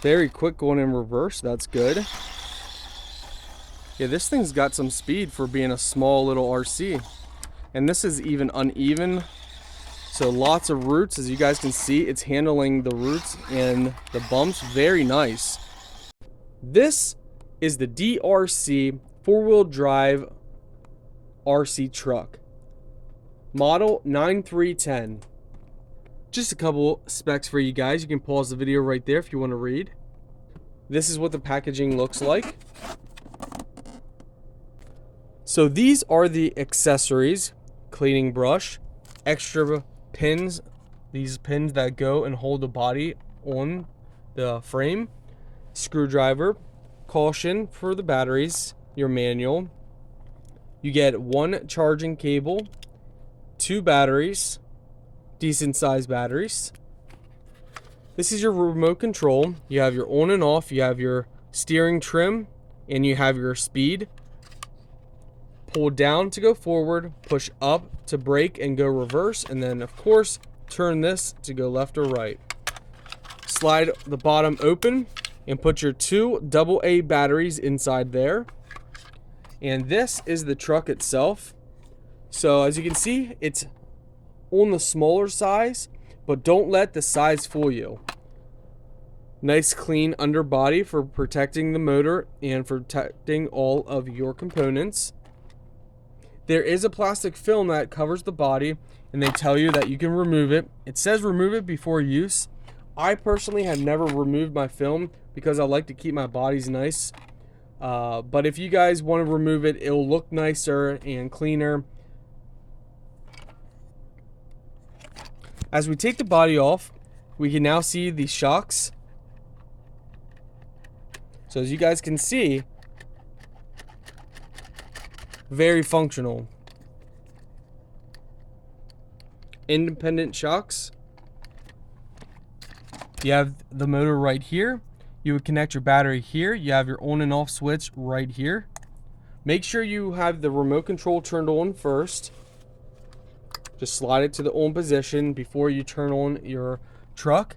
Very quick going in reverse. That's good. Yeah, this thing's got some speed for being a small little RC. And this is even uneven. So lots of roots, as you guys can see. It's handling the roots and the bumps very nice. This is the DEERC four-wheel drive RC truck. Model 9310. Just a couple specs for you guys. You can pause the video right there if you want to read. This is what the packaging looks like. So these are the accessories: cleaning brush, extra pins, these pins that go and hold the body on the frame, screwdriver, caution for the batteries, your manual. You get one charging cable, two batteries, decent sized batteries. This is your remote control. You have your on and off, you have your steering trim, and you have your speed. Pull down to go forward, push up to brake and go reverse, and then of course turn this to go left or right. Slide the bottom open and put your two AA batteries inside there. And this is the truck itself. So as you can see, it's on the smaller size, but don't let the size fool you. Nice clean underbody for protecting the motor and for protecting all of your components. There is a plastic film that covers the body, and they tell you that you can remove it. It says remove it before use. I personally have never removed my film because I like to keep my bodies nice. But if you guys want to remove it, it'll look nicer and cleaner. As we take the body off, we can now see the shocks. So as you guys can see, very functional. Independent shocks. You have the motor right here. You would connect your battery here. You have your on and off switch right here. Make sure you have the remote control turned on first. Just slide it to the on position before you turn on your truck.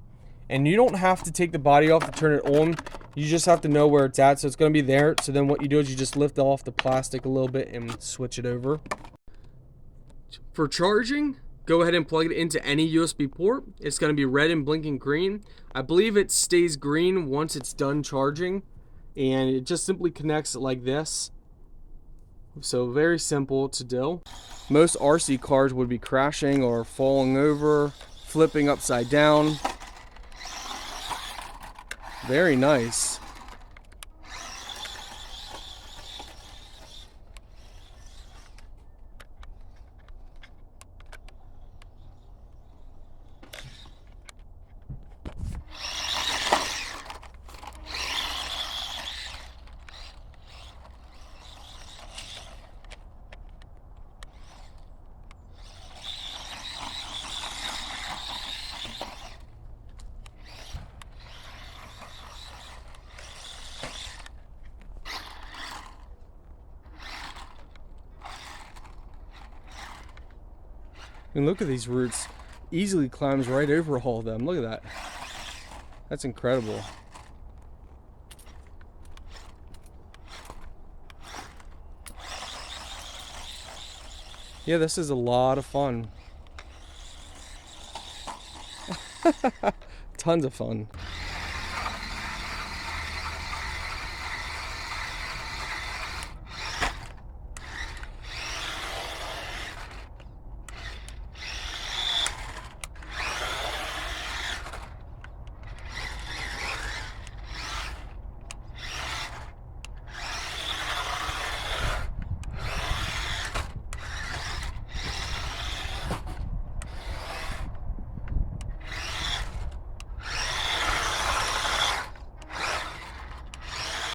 And you don't have to take the body off to turn it on. You just have to know where it's at. So it's going to be there. So then what you do is you just lift off the plastic a little bit and switch it over. For charging, go ahead and plug it into any USB port. It's going to be red and blinking green. I believe it stays green once it's done charging. And it just simply connects like this. So very simple to do. Most RC cars would be crashing or falling over, flipping upside down. Very nice. And look at these roots. Easily climbs right over all of them. Look at that. That's incredible. Yeah, this is a lot of fun. Tons of fun.